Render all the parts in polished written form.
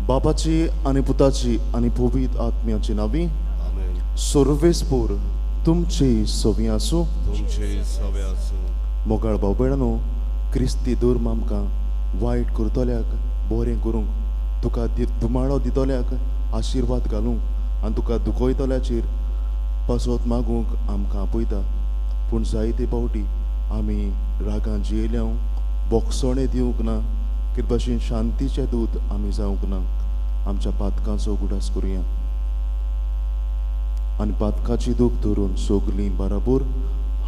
बापाची आणि पुताची आणि पवित्र आत्म्याची नावी सर्वेस्पूर तुमची सवी आसूं. मोगाळ भाव भयणांनो, क्रिस्ती धर्म आमकां वायट करतल्याक बरें करूंक, तुका दुमाळो दितल्याक आशिर्वाद घालूंक आनी तुका दुखयतल्याचेर पासत मागूंक आमकां आपयता. पूण जायते फावटी आमी रागान जियेल्या बोगसणे दिवंक ना, के भाशेन शांतीचे दूत आमी जावंक ना. आमच्या पातकांचो उगडास करुया आनी पातकाची दूख धरून सोगलीं बराबर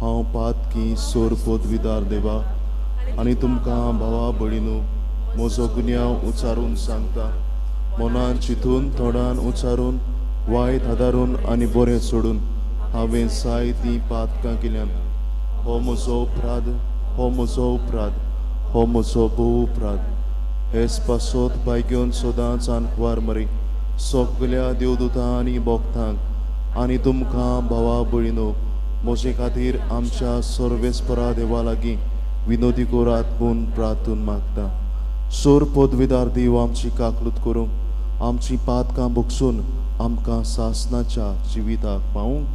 हांव पातकी सोर पदवीदार देवा आनी तुमकां भावा भयणीनो म्हजो गुन्यांव उचारून सांगता. मनान चिंतून तोंडान उचारून वायट आदारून आनी बरें सोडून हांवें जायतीं पातकां केल्यान. हो म्हजो अपराध, हो म्हजो अपराध, हो म्हजो भोव अपराध. हेच पासत पायगेवन सदांच आंकवार मरे सगल्या देवदूतां आनी भक्तांक आनी तुमकां भावा भयणीनो म्हजे खातीर आमच्या सर्वेस्परा देवा लागीं विनोदी करात म्हूण प्रार्थून मागता. सोर पदवीदार देव आमची काकलूत करूंक आमची पातकां भोगसून आमकां सासणाच्या जिविताक पावूंक.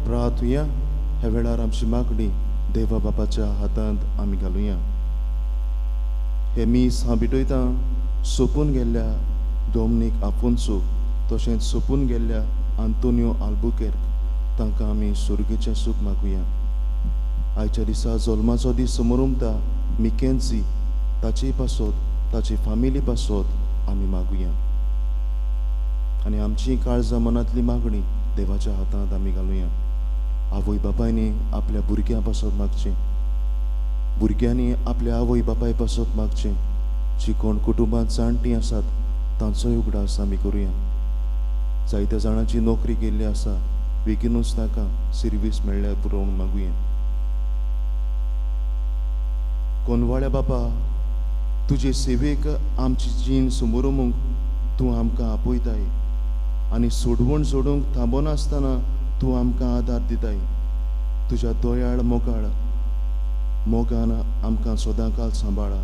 प्रार्थुया. ह्या वेळार आमची मागणी देवा बापाच्या हातांत आमी घालुया. हे मीस हांव भिटयता सोपून गेल्ल्या डॉमनीक आफोन्सो तशेंच सोपून गेल्ल्या आंतोनियो आल्बुकेर्क तांकां आमी सुर्गेचें सूख मागुया. आयच्या दिसा जल्माचो दीस समोर उमता मिकेन्सी ताचे पासत ताची फामिली पासत आमी मागुया. आनी आमची काळजां मनांतली मागणी देवाच्या हातांत आमी घालुया. आवय बापायनी आपल्या भुरग्यां पासत मागचें, भुरग्यांनी आपल्या आवय बापाय पासत मागचें. जी कोण कुटुंबांत जाणटीं आसात तांचोय उगडास आमी करुया. जायत्या जाणांची नोकरी गेल्ली आसा, बेगीनूच ताका सर्वीस मेळ्ळ्यार पुरो म्हूण मागुया. कोनवाळ्या बापा, तुजे सेवेक आमची जीण समोरुमूंक तूं आमकां आपयताय आनी सोडवण सोडूंक थांबनासतना तूं आमकां आदार दिताय. तुज्या दोयाळ मोगान आमकां सदांकाल सांबाळा.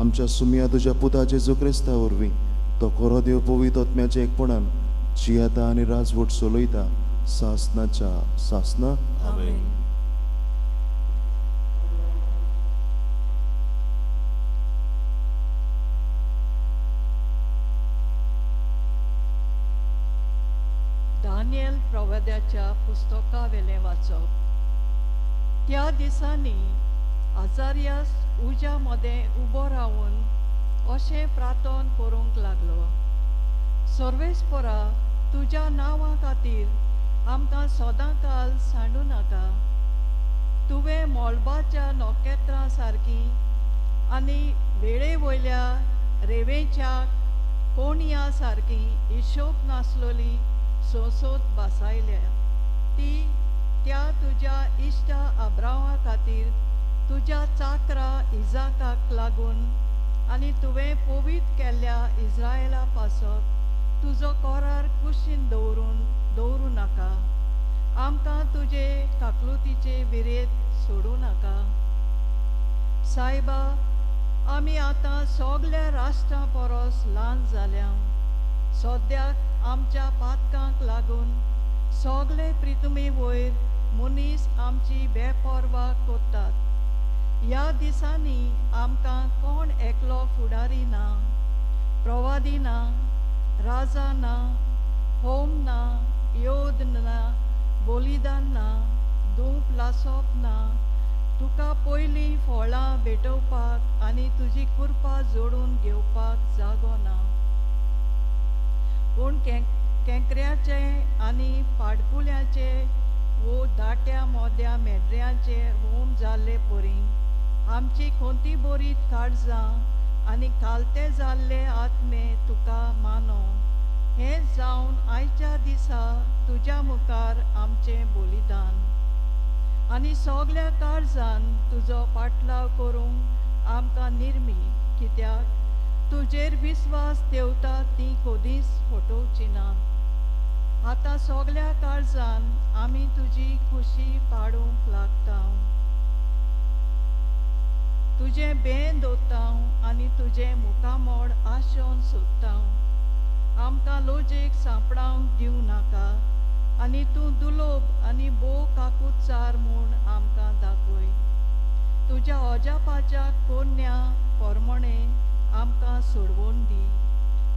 आमच्या सुम्या तुज्या पुता जेजू क्रिस्ता वरवीं तो खरो देव पवित्र आत्म्याच्या एकपणान जियेता आनी राजवट चलयता सासणाच्या सासना. दानियल प्रवाद्याच्या पुस्तका वेले वाचप. त्या दिसांनी आजारियास उज्या मदें उबो रावन अशें प्रार्थन करूंक लागलो. सर्वेस्परा, तुज्या नांवा खातीर आमकां सदांकाल सांडू नाका. तुवें मोळबाच्या नोखेत्रां सारकीं आनी वेळे वयल्या रेवेच्या कोणया सारकीं हिशोब नासलोली सोसोत बसायल्या. ती त्या तुज्या इश्टा अब्रामा खातीर तुज्या चाकरा इजाकाक लागून आनी तुवें पवित्र केल्ल्या इस्रायला पासत तुजो करार कुशीन दवरूं नाका. आमकां तुजे काकलुतीचे विरेत सोडूं नाका. सायबा, आमी आतां सगल्या राष्ट्रां परस ल्हान जाल्या. सद्याक आमच्या पातकांक लागून सगळे पृथ्वी वयर मनीस आमची बेपर्वा कोत्तात. ह्या दिसांनी आमकां कोण एकलो फुडारी ना, प्रवादी ना, राजा ना, होम ना, योद ना, बलिदान ना, धूप लासप ना, तुका पयलीं फळां भेटोवपाक आनी तुजी कुरपा जोडून घेवपाक जागो ना. पूण केंकऱ्याचे आनी पाडकुल्याचे वो दाट्या मोद्या मेड्र्यांचे होम जाल्ले परी आमची खोंती बोरीत काळजां आनी कालते जाल्ले आत्मे तुका मानो. हें जावन आयच्या दिसा तुज्या मुखार आमचें बलिदान. आनी सगल्या काळजान तुजो पाटलाव करूंक आमकां निर्मी, कित्याक तुजेर विस्वास देंवता ती कधीच फटोवची ना. आतां सगल्या काळजान आमी तुजी खुशी पाडूंक लागता. तुजें बें दोत्ता आनी तुजें मुखामोड आशोन सोदता. आमकां लोजेक सांपडावंक दिवं नाका आनी तूं दुलोब आनी बो काकूचार म्हूण आमकां दाखय. तुज्या अजापाच्या कोन्या पोरमोणे आमकां सोडवून दी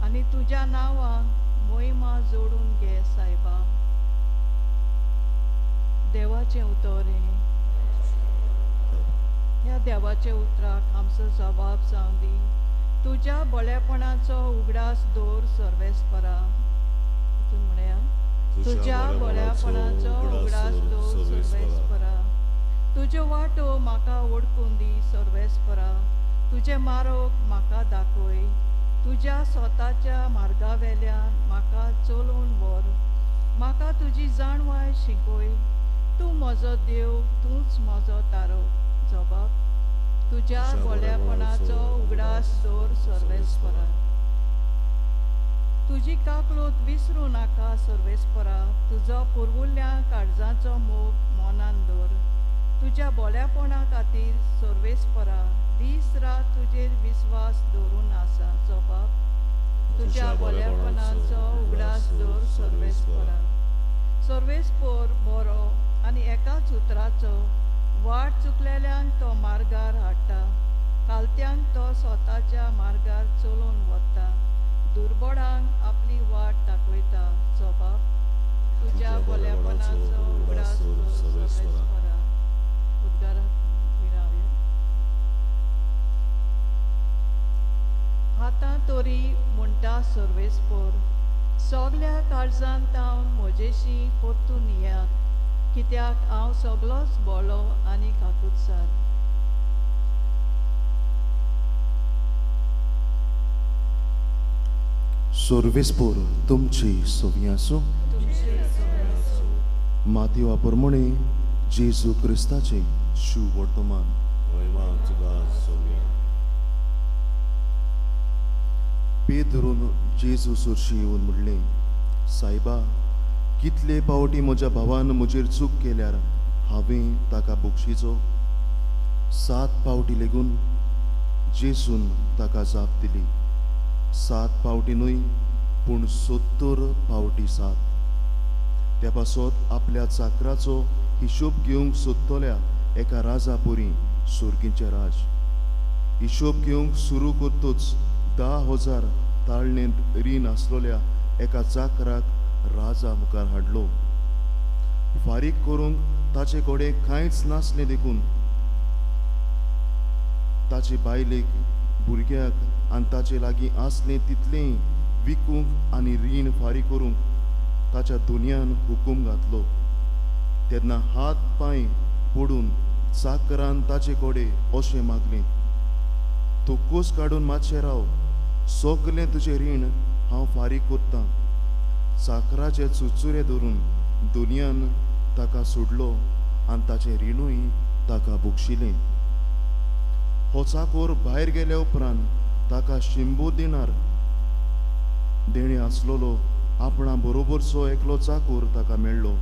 आनी तुज्या नांवांक मोहिमा जोडून घे सायबा. देवाचें उतोरें. ह्या देवाचे उतराक आमचो जबाब जावं दी. तुज्या बळेपणाचो उगडास दवर सर्वेस्परा. तितून म्हणया तुज्या बळेपणाचो उगडास दवर सर्वेस्परा. तुज्यो वाटो म्हाका ओळखून दी सर्वेस्परा. तुजे मार्ग म्हाका दाखय. तुज्या स्वताच्या मार्गावेल्यान म्हाका चलोवन व्हर. म्हाका तुजी जाणवाय शिकय. तूं म्हजो देव, तूंच म्हजो तारो. जबाब. तुज्या बळेपणाचो उगडास दवर सर्वेस्परा. तुजी काकलोत विसरूं नाका सर्वेस्परा. तुजो पुर्वुल्ल्या काळजाचो मोग मोनान दवर. तुज्या बळेपणा खातीर सर्वेस्परा दीस रात तुजेर विस्वास दवरून आसा. जबाब. तुज्या बळेपणाचो उगडास दवर सर्वेस्परा. सर्वेस्पोर बरो आनी एकाच उतराचो वाट चुकलेल्यांक तो मार्गार हाडटा. कालत्यांक तो स्वताच्या मार्गार चलोवन वता. दुर्बळांक आपली वाट दाखयता. जबाब. तुज्या बळेपणाचो उगडास दवर सर्वेस्परा. उद्गाराक विराव्या. हातां तोरी म्हणटा सर्वेस्पोर. सगल्या काळजांत हांव म्हजेशी परतून येयात, कित्याक हांव सगलोच बोळो आनी काकूटसार. सर्वेस्पोर तुमची सोवी आसूं. मातयेवा प्रमाणे जेजू क्रिस्ताचे शुभ वर्तमान. पेदरून जेजू सुरशी येवन म्हणलें, सायबा, कितले पावटी म्हज्या भावान म्हजेर चूक केल्यार हांवें ताका बक्षिचो. 7 पावटी लेगून जेजून ताका जाप दिली. 7 पावटी न्हय, पूण 70 पावटी 7. त्या पासत आपल्या चाकराचो हिशोब घेवंक सोदतल्या एका राजा परी सुर्गीचें राज. हिशोब घेवंक सुरू करतूच 10,000 ताळणेंत रीण आसलोल्या एका चाकराक राजा मुखार हाडलो. फारीक करूंक ताचे कडेन कांयच नासलें देखून ताचे बायलेक, भुरग्याक आनी ताचे लागीं आसलें तितलें विकूंक आनी रीण फारीक करूंक ताच्या दुनयान हुकूम घातलो. तेन्ना हात पांय पडून चाकरान ताचे कडेन अशें मागलें, तोकूस काडून मातशें राव, सगलें तुजें रीण हांव फारीक करतां. चाकराचे चुचुरे धरून दुनयान ताका सोडलो आनी ताचें रिणूय ताका बक्षिलें. हो चाकोर भायर गेल्या उपरांत ताका 100 दिनार देणे आसलोलो आपणा बरोबरचो एकलो चाकोर ताका मेळ्ळो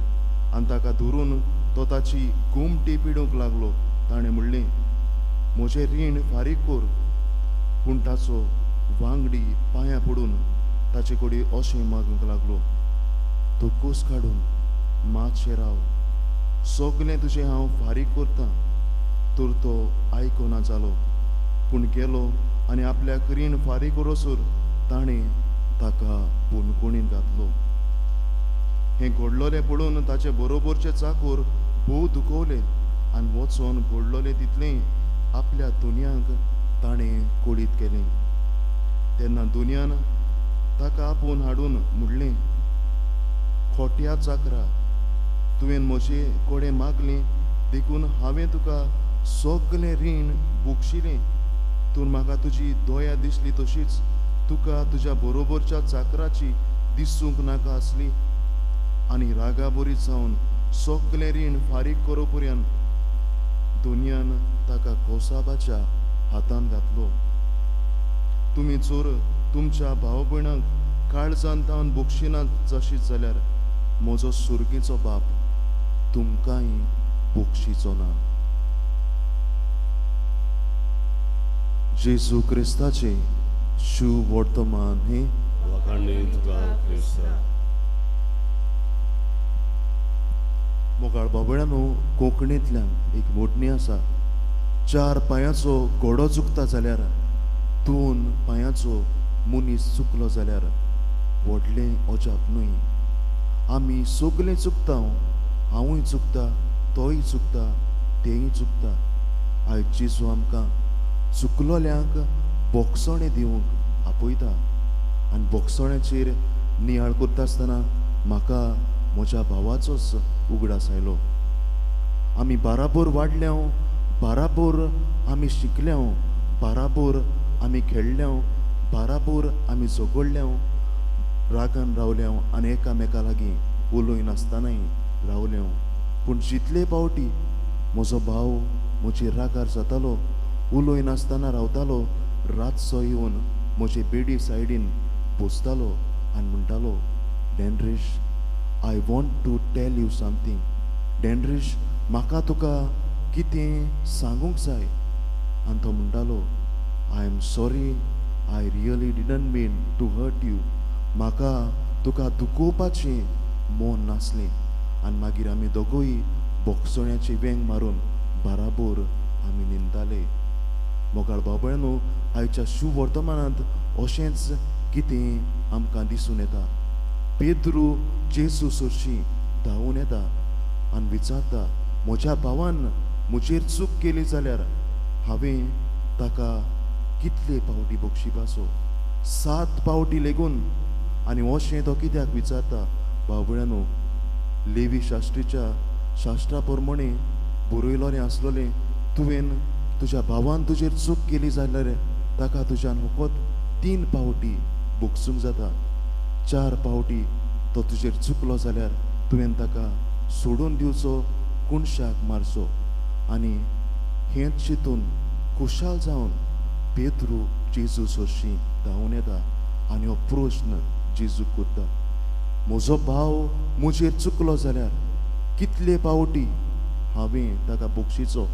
आनी ताका धरून तो ताची घुमटी पिडूंक लागलो. ताणें म्हणलें, म्हजें रीण फारीक कर, पूण ताचो वांगडी पांयां पडून ताचे कडेन अशें मागूंक लागलो, तो कूस काडून मातशें राव, सगलें तुजें हांव फारीक करतां. तर तो आयकोना जालो, पूण गेलो आनी आपल्याक रीण फारीक करसर ताणें ताका बुणकुणीन घातलो. हें घडलोलें पळोवन ताचे बरोबरचे चाकर भोव दुखवले आनी वचोन घडलोलें तितलें आपल्या दुनयांक ताणें कळीत केलें. तेन्ना दुनयान ताका आपोवन हाडून म्हणलें, खोट्या चाकरा, तुवें म्हजे कडेन मागलें देखून हांवें तुका सगलें रीण भोगशिलें. तूं म्हाका तुजी दोया दिसली तशीच तुका तुज्या बरोबरच्या चाकराची दिसूंक नाका आसली. आनी रागा बरी जावन सगलें रीण फारीक करोपर्यंत दुनयान ताका कोसाबाच्या हातांत घातलो. तुमी जर तुमच्या भाव भयणांक काळजान तावन भोगशिनात जशीच जाल्यार म्हजो सुर्गेचो बाप तुमकांय भोगशिचो ना. जेजू क्रिस्ताचे शुभ वर्तमान हे वखाणी तुका क्रिस्ता. मोगाळ बाबळ्यानो, कोंकणींतल्यान एक मोटणी आसा, 4 पांयाचो घोडो चुकता जाल्यार 2 पांयाचो मनीस चुकलो जाल्यार व्हडलें अजाप न्हय. आमी सगळीं चुकता, हांवूय चुकता, तोय चुकता, तेय चुकता. आयज जेजू आमकां चुकलोल्यांक बोगसणे दिवंक आपयता आनी बोगसण्याचेर नियाळ करता आसतना म्हाका म्हज्या भावाचोच उगडास आयलो. आमी बाराबर वाडल्या, बाराबर आमी शिकल्या, बाराबर आमी खेळल्या, बाराबर आमी झगडल्या, रागान रावल्या आनी एकामेका लागीं उलोय नासतानाय रावल्या. पूण जितले फावटी म्हजो भाव म्हजेर रागार जातालो, उलोय नासतना रावतालो, रातचो येवन म्हजे बेडी सायडीन बसतालो आनी म्हणटालो, डेंड्रीश, I want to tell you something. डेंड्रीश, म्हाका तुका कितें सांगूंक जाय. आनी तो म्हणटालो, I am sorry, I really didn't mean to hurt you. म्हाका तुका दुखोवपाचें मोन नासलें. आनी मागीर आमी दोगूय बोगसण्याचें वेंग मारून बाराबर आमी निंताले. मोगाळ बाबळ्यानो, आयच्या शुभ वर्तमानांत अशेंच कितें आमकां दिसून येता. पेद्रू जेजू सरशी धांवून येता आनी विचारता, म्हज्या भावान म्हजेर चूक केली जाल्यार हांवें ताका कितले पावटी बक्षिपाचो? 7 पावटी लेगून. आनी अशें तो कित्याक विचारता? बाबळ्यानो, लेवी शास्त्रीच्या शास्त्रा प्रमाणे बरयलोलें आसलोलें, तुवें तुज्या भावान तुजेर चूक केली जाल्यार ताका तुज्यान फकत 3 पावटी भोगसूंक जाता. 4 पावटी तो तुजेर चुकलो जाल्यार तुवें ताका सोडून दिवचो, कुणशाक मारचो. आनी हेंच चिंतून खुशाल जावन पेद्रू जेजू सरशी धांवून येता आनी हो प्रश्न जेजूक करता, म्हजो भाव म्हजेर चुकलो जाल्यार कितले पावटी हांवें ताका बक्षिचो?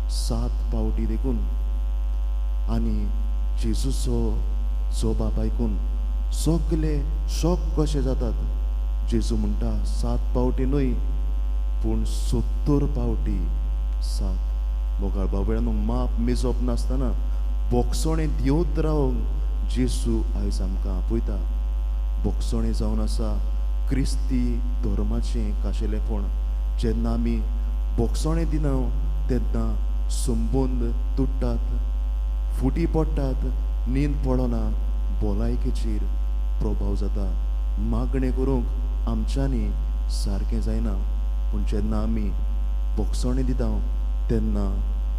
7 पावटी देखून. आनी जेजूचो जबाब आयकून सगळे शॉक कशे जातात. जेजू म्हणटा, 7 पावटी न्हय, पूण 70 पावटी 7. मोगाळ बाबळ्यानो, माप मेजप नासतना बोगसणे दिवत रावंक जेजू आयज आमकां आपयता. बोगसणे जावन आसा क्रिस्ती धर्माचें खाशेलेपण. जेन्ना आमी बोगसणे दिना तेन्ना संबंद तुट्टात, फुटी पडटात, नींद पडना, भलायकेचेर प्रभाव जाता. मागणें करूंक आमच्यांनी सारकें जायना, पूण जेन्ना आमी बोगसणे दिता तेन्ना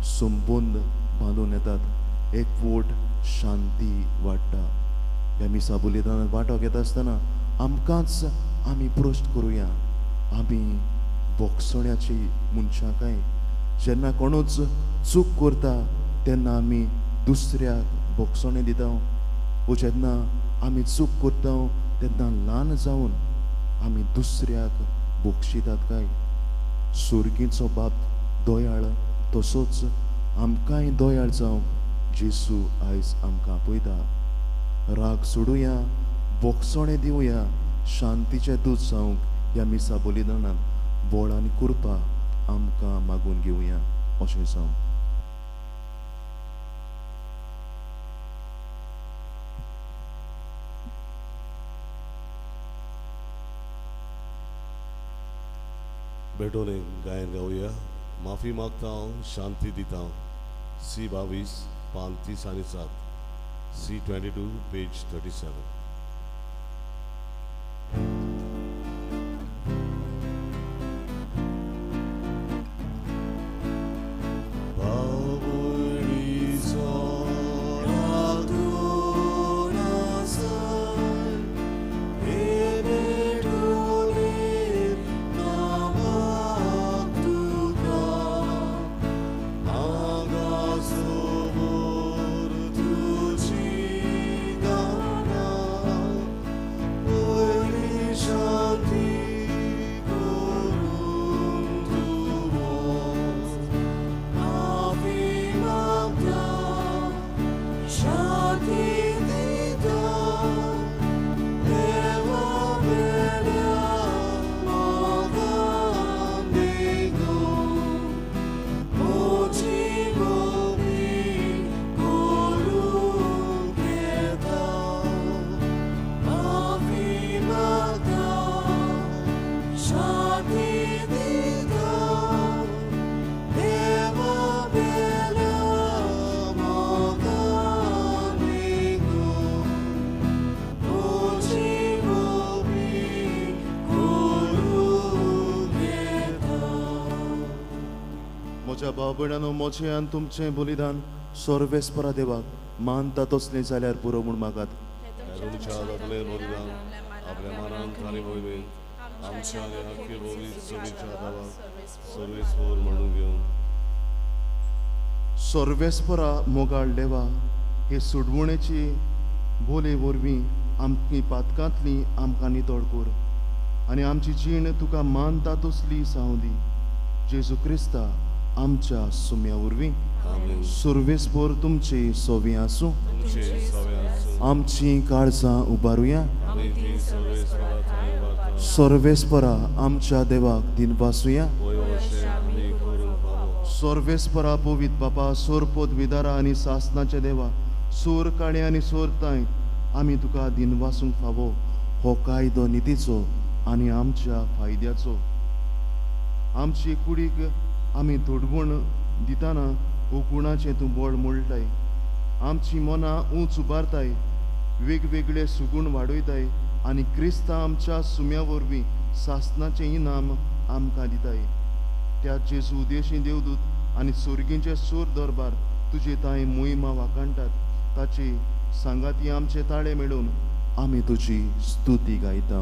संबंद बांदून येतात, एकवट शांती वाडटा. ह्या मिसा बलिदानांत वांटो घेता आसतना आमकांच आमी प्रश्न करुया, आमी बोगसण्याची मनशां? जेन्ना कोणूच चूक करता तेन्ना आमी दुसऱ्याक बोगसणे दिता, वो जेन्ना आमी चूक करता तेन्ना ल्हान जावन आमी दुसऱ्याक बक्षितात काय? सुर्गेचो बाप दोयाळ तसोच आमकांय दोयाळ जावंक जेसू आयज आमकां आपयता. राग सोडुया, बोगसोणें दिवया, शांतीचें दूत जावंक ह्या मिसा बलिदानांत बळ आनी कृपा आमकां मागून घेवया अशें जावं. बेटोने गायन गाऊया. माफी मागता हूँ, शांति देता हूँ. C22 35 आणि 7. C22 page 37. म्हज्या भाव भयणांनो, म्हजें आनी तुमचें बलिदान सर्वेस्परा देवाक मानता तसलें जाल्यार पुरो म्हूण मागात. तुमच्या दादले बलिदान आपल्या मनांत आनी मोहिमेंत आमच्या आनी आख्खे भोवी सभेच्या दावाक सर्वेस्वर म्हणून घेवन सर्वेस्परा मोगाळ देवा, हे सुडवणेची बोले वरवीं आमची पातकांतली आमकां नितळ कर आनी आमची जीण तुका मानता तसली जावं दी. जेजू क्रिस्ता आमच्या सुम्या वरवीं आमीन. सर्वेस्पर तुमची सोवी आसूं. तुमचे सवे आसूं. आमची काळजां उबारुया. आमी ती सर्वेस्वराचो वार्ता सर्वेस्परा आमच्या देवाक दिनवासुया. वयोशे आमी करून पावो. सर्वेस्परा पवित बापा, सोरपोत विदारा आनी सासनाचे देवा, सोर काळे आनी सोर ताय आमी तुका दिनवासूंक फावो. हो कायदो नितीचो आनी आमच्या फायद्याचो. आमची कुडीक आमी तोडवण दितना ओकुणाचें तूं बळ मोडटाय. आमची मनां ऊंच उबारताय, वेगवेगळे सुगूण वाडयताय आनी क्रिस्ता आमच्या सुम्या वरवीं सासनाचें इनाम आमकां दिताय. त्या जेजू उदेशी देवदूत आनी सुर्गींचे सूर दरबार तुजे ताय मोहिमा वाकाणटात. ताची सांगाती आमचे ताळे मेळून आमी तुजी स्तुती गायता.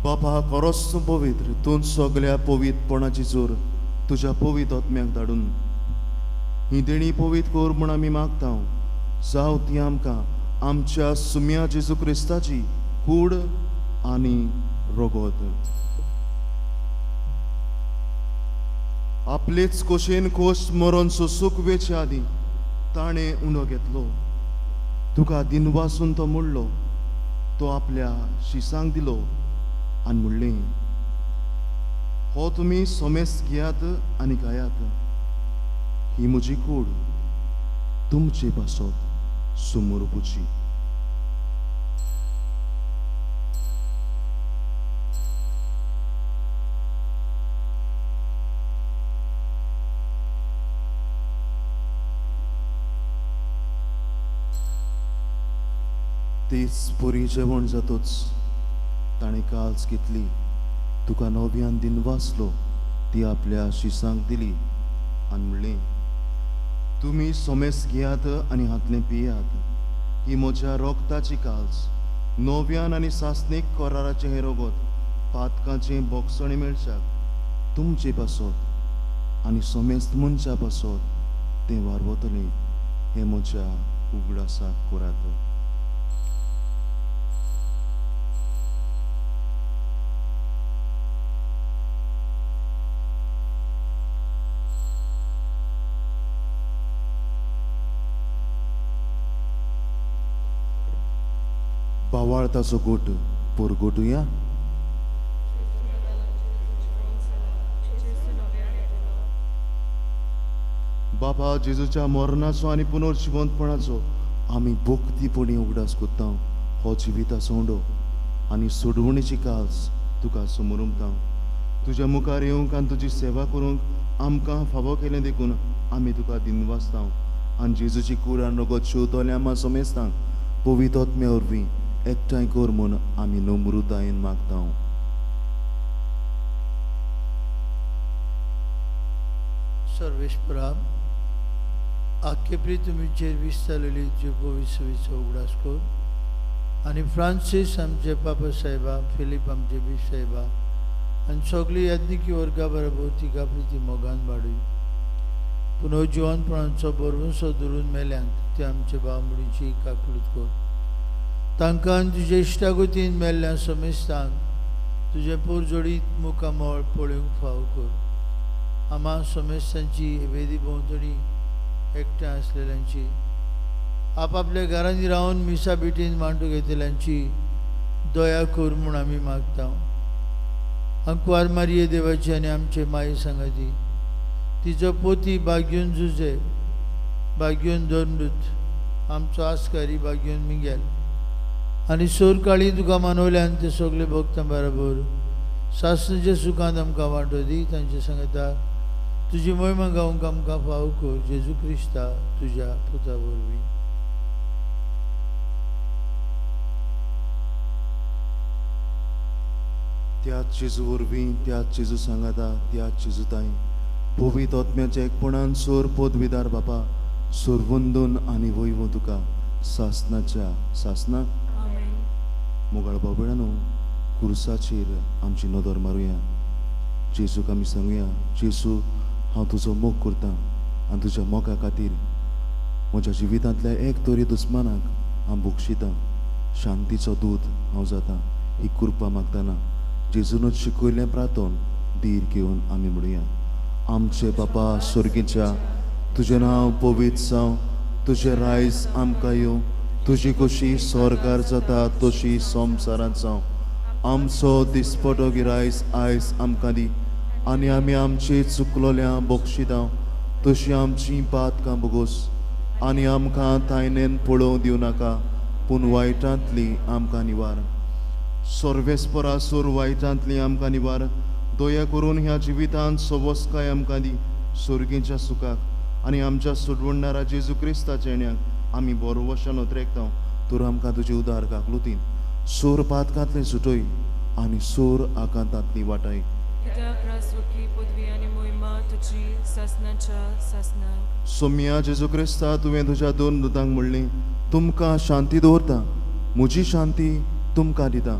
बापा, खरोच तूं पवित्र. तूं सगळ्या पवित्रपणाची जोर तुज्या पवित्र आत्म्याक धाडून ही देणी पवित्र कर म्हूण आमी मागता. जावं ती आमकां आमच्या सुम्या जेजू क्रिस्ताची कूड आनी रगत. आपलेच खोशेन खोश मरोन सुख वेचे आदी ताणें उणो घेतलो. तुका दिनवासून तो म्हणलो. तो आपल्या शिसांक दिलो आनी म्हणलें, हो तुमी सोमेस घेयात आनी खायात. ही म्हजी कूड तुमचे पासत सुमरुपूची. तीच पुरी जेवण जातोच ताणें काल्स घेतली, तुका नव्यान दिन वाचलो, ती आपल्या शिसांक दिली आनी म्हणलें, तुमी सोमेस घेयात आनी हातलें पियात, ही म्हज्या रोगताची काल्स, नव्यान आनी सासणीक कोराराचें हें रोगत पातकाचें बोगसणें मेळच्याक तुमचे पासत आनी सोमेस्त मनशा पासत तें वारवतलें, हें म्हज्या उगडासाक करात. बावाळताचो गोट पोरगोटुया. बाबा जेजूच्या मरणाचो आनी पुनर्जिवंतपणाचो आमी भोक्तीपणी उगडास कोत्ता. हो जिविता सोंडो आनी सोडवणेची काल्स तुका समोरुमता. तुज्या मुखार येवंक आनी तुजी सेवा करूंक आमकां फावो केलें देखून आमी तुका दिनवासता. आनी जेजूची कूड आनी रगत शेवतोल्या आमा सोमेस्तांक पवित्र आत्म्या वरवीं एकठांय कर म्हूण आमी नम्रतायेन मागता. सर्वेस्परा आख्खे तुमचेर विस्तारलेली तुजे पवित्रविचो उगडास कर आनी फ्रांसीस आमचे पापा साहेबा, फिलीप आमचे बिश साहेबा आनी सगळी याज्ञिकी वर्गा बरोबर तिका प्रिती मोगान वाडूय. पुनर्जिवंतपणाचो बरोवसो धरून मेल्यांक ते आमचे बावमडीची काकलूत कर. तांकां तुजे इश्टागतीन मेल्ल्या समेस्तांक तुजे पोरजोडीत मुखामोळ पळोवंक फाव कर. आमा समेस्तांची वेदी भोंवतणी एकठांय आसलेल्यांची, आपआपल्या घरांनी रावन मिसा बिटीन मांडूक येतल्यांची दया कर म्हूण आमी मागता. अंकवार मारिये देवाची आनी आमचे माये सांगाती, तिचो पोती बाग्योन जुजे, बाग्योन दोंडूत, आमचो आस्कारी बाग्योन मिगेल आनी सोर काळी तुका मानवल्यान ते सगळे भक्तां बरोबर सासणाच्या सुखांत आमकां वांटो दी. तांचे सांगता तुजी महिमा गावंक आमकां फाव कर. जेजू क्रिस्ता तुज्या पुता वरवीं. त्याच जेजू वरवीं, त्याच जेजू सांगाता, त्याच जेजू ताई पवित्र आत्म्याच्या एकपणान सोर पदवीदार बापा सोर वंदन आनी वैव तुका सासणाच्या सासना मोगाळ बाबळानो कुर्साचेर आमची नदर मारुया. जेजूक आमी सांगुया, जेजू हांव तुजो मोग करतां आनी तुज्या मोगा खातीर म्हज्या जिवितांतल्या एक तरी दुस्मानाक हांव बक्षितां. शांतीचो दूत हांव जातां. ही कृपा मागतना जेजूनच शिकयलें प्रार्थन धीर घेवन आमी म्हणुया. आमचे बापा स्वर्गीच्या, तुजें नांव पवित्र जावं, तुजें रायज आमकां येवं, तुजी कशी स्वर्गार जाता तशी संवसारांत जावं. आमचो दिसपटो गिरायस आयज आमकां दी आनी आमी आमची चुकलोल्या बक्षितां तशी आमची पातकां बोगोस आनी आमकां तायनेन पळोवं दिवं नाका, पूण वायटांतली आमकां निवार. सर्वेस्परा सोर वायटांतली आमकां निवार. दया करून ह्या जिवितांत सवस्काय आमकां दी स्वर्गीच्या सुखाक आनी आमच्या सोडवणारा जेजू क्रिस्ताच्या येण्याक आमी बरो वशान उतरेकता. तर आमकां तुजे उदार काकलुतीन सोर पातकांतलें सुटय आनी सोर आकांतांतली वाटाय. सोम्या जेजू क्रिस्ता तुवें तुज्या दोन दुतांक म्हणलें, तुमकां शांती दवरता, म्हजी शांती तुमकां दिता.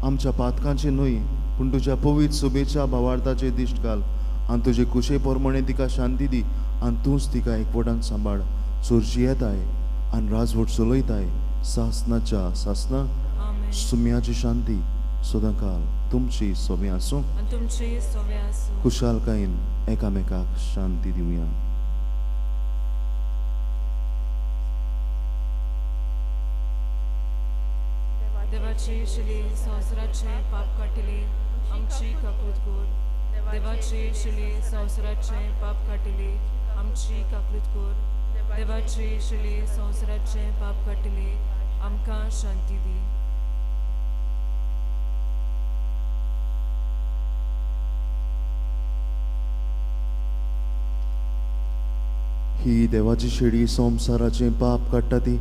आमच्या पातकांचे न्हय पूण तुज्या पवित्र सुबेच्या भावार्थाचेर दिश्ट घाल आनी तुजे कुशे प्रमाणे तिका शांती दी आनी तूंच तिका एकवटान सांबाळ. चोरची येताय आनी राजवट चलयताय सासनाच्या सासना. सुम्याची शांती सदांकाल तुमची सोबे आसूं. खुशालकायेन एकामेकाक शांती दिवया. देवाची शिली संवसाराचे पाप काटिली आमची काकूत कोर. देवाची शिली संवसाराचे पाप काटिली आमची काकूत कोर. देवाची शिली संवसाराचे पाप काटिली आमकां शांती दी. ही देवाची शिडी संवसाराचे पाप काडटा ती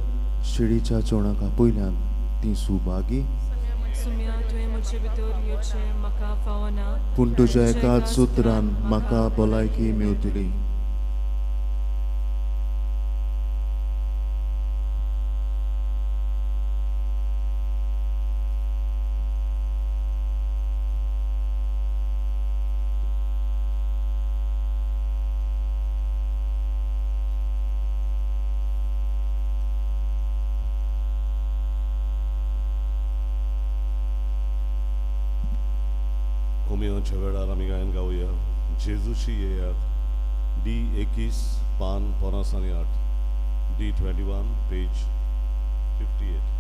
शिडीच्या जेवणाका पयल्यान ती सुभागी सुम्या तुवें म्हजे भितर येवचें म्हाका फावना पूण तुज्या एकाच सुत्रान म्हाका भलायकी मेवतली. कोमियाच्या वेळार आमी गायन गावया जेजूची येयात D21 पान 58 D21 पेज 58.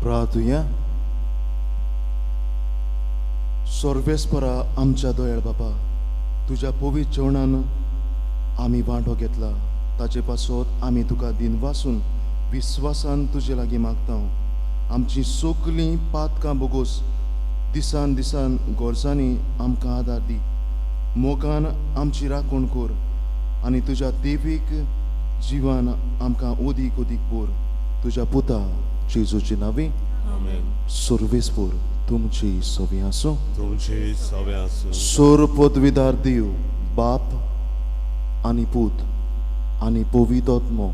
प्रार्थुया. सर्वेस्परा आमच्या दोयाळ बापा, तुज्या पवित्र जेवणान आमी वांटो घेतला, ताचे पासत आमी तुका दिनवासून विश्वासान तुजे लागीं मागता. आमची सगलीं पातकां बोगोस दिसान दिसान गोरजांनी आमकां आदार दी. मोगान आमची राखण कर आनी तुज्या देवीक जिवान आमकां ओदीक ओदीक पोर. तुज्या पुता जेजूची नांवी सर्वेस्पर तुमची सवी आसूं. तुमची सवी आसूं. सोर पदवीदार देव बाप आनी पूत आनी पवित्र आत्मो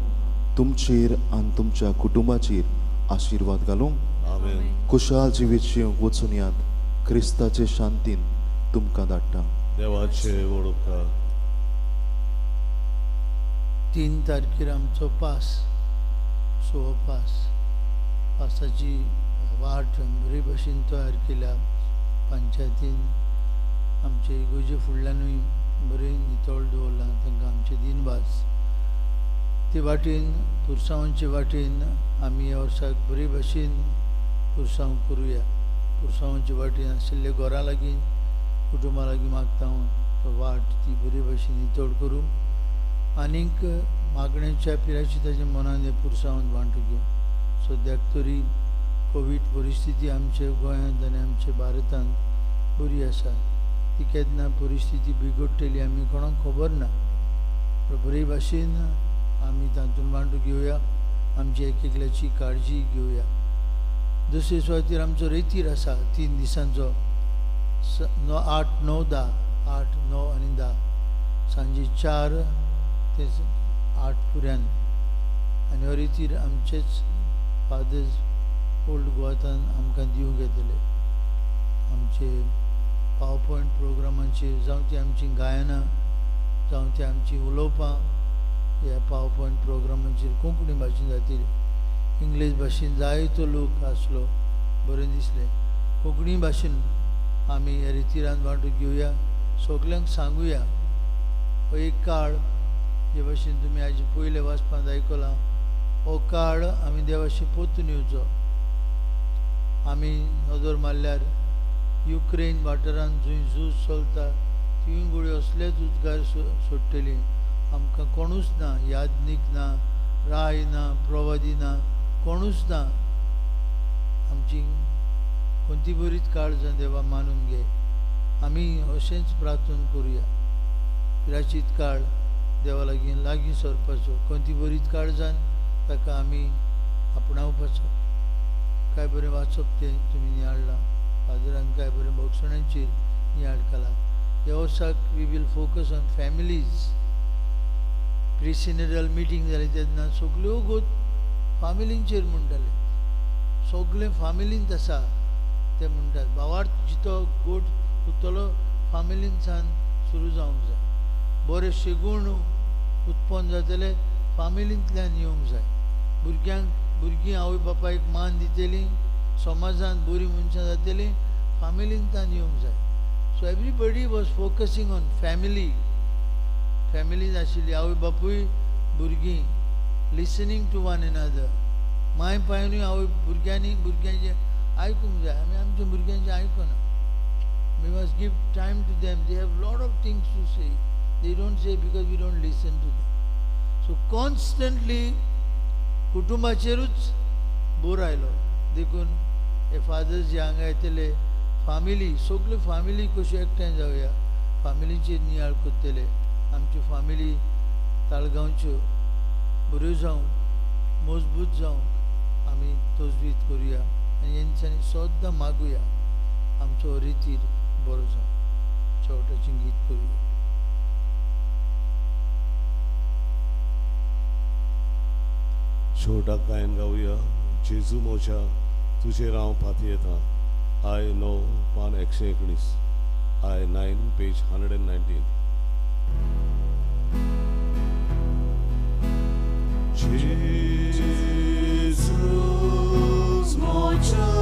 तुमचेर आनी तुमच्या कुटुंबाचेर आशिर्वाद घालूं. आमेन. खुशाल जिवीतचे वचून यात क्रिस्ताचे शांतीन तुमकां धाडटा. देवाचे वडोवकार. 3 तारखेर आमचो पास पासाची वाट बरे भशेन तयार केल्या. पंचायतीन आमचे इगोजे फुडल्यानूय बरें नितळ दवरला तांकां आमचे दिनवास. ते वाटेन पुरसांवांचे वाटेन आमी ह्या वर्साक बरे भशेन पुरसांव करुया. पुरसांवांचे वाटेन आशिल्ले घरा लागीं कुटुंबा लागीं मागता तो वाट ती बरे भशेन नितळ करूं. आनीक मागण्याच्या पिराची ताच्या मनान हे पुरसांवांत वांटो घेवं. सद्याक तरी कोवीड परिस्थिती आमच्या गोंयांत आनी आमच्या भारतांत बरी आसा. ती केन्ना परिस्थिती बिगडटली आमी कोणाक खबर ना. बरे भाशेन आमी तातूंत वांटो घेवया. आमच्या एक एकल्याची काळजी घेवया. दुसरे सुवातेर आमचो रेतीर आसा 3 दिसांचो. 8, 9, 10, 8, 9 आणि 10 सांजे 4 ते 8 पर्यंत आनी हो रितीर आमचेच फादर्स ओल्ड गोवातान आमकां दिवंक येतले. आमचे पावर पॉयंट प्रोग्रामांची जावं ती आमची गायनां जावं ती आमची उलोवपां ह्या पावर पॉयंट प्रोग्रामांचेर कोंकणी भाशेन जातली. इंग्लीश भाशेन जायतो लोक आसलो, बरें दिसलें. कोंकणी भाशेन आमी ह्या रितीरान वांटो घेवया, सगल्यांक सांगुया. हो एक काळ जे भाशेन तुमी आयज पयले वाचपांत आयकलां, हो काळ आमी देवाशी पोतून येवचो. आमी नदर मारल्यार युक्रेन वाठारांत जंय झूज चलता थंय गुळ्यो असलेच उजगार सोडटली. आमकां कोणूच ना, यादनीक ना, राय ना, प्रवादी ना, कोणूच ना. आमची कोणती बरीच काळजां देवा मानून घे. आमी अशेंच प्रार्थना करुया, पिराचीत काळ देवा लागीं सरपाचो. कोणती बरीच काळजान ताका आमी आपणावपाचो. काय बरें वाचप तें तुमी नियाळ्ळां. फादरान काय बरें भोगसणांचेर नियाळ केला. ह्या वर्साक we will focus on families. प्रिसिनेरल मिटींग जाली तेन्ना सगल्यो गोत फामिलींचेर म्हणटाले. सगळें फामिलींत आसा ते म्हणटात. भावार्थ जितो गोट उरतलो फामिलींतसान सुरू जावंक जाय. बरेचशे गूण उत्पन्न जातले फामिलींतल्यान येवंक जाय. भुरगीं आवय बापायक मान दितलीं, समाजांत बरीं मनशां जातलीं, फामिलींतल्यान येवंक जाय. So everybody was focusing on family. Families आशिल्ली, आवय बापूय भुरगीं लिसनींग टू वन एनदर. माय पायनूय आवय भुरग्यांचें आयकूंक जाय. आमी आमच्या भुरग्यांचें आयकना. We must give time to them. They have lot of things to say. They don't say because we don't listen to them. So constantly कुटुंबाचेरूच बोर आयलो. देखून हे फादर्स जे हांगा येतले, फामिली सगल्यो फामिली कश्यो एकठांय जावया, फामिलीचेर नियाळ करतले. आमच्यो फामिली ताळगांवच्यो बऱ्यो जावं, मजबूत जावं आमी तजवीज करुया आनी हेंच्यांनी सद्दां मागुया आमचो रितीर बरो जावं. शेवटाचें गीत करुया. शेवटाक गायन गावया. जेजू मोच्या तुजेर हांव फाती येता. आय 9 पान 119, आय 9 पेज 119. Jesus mocia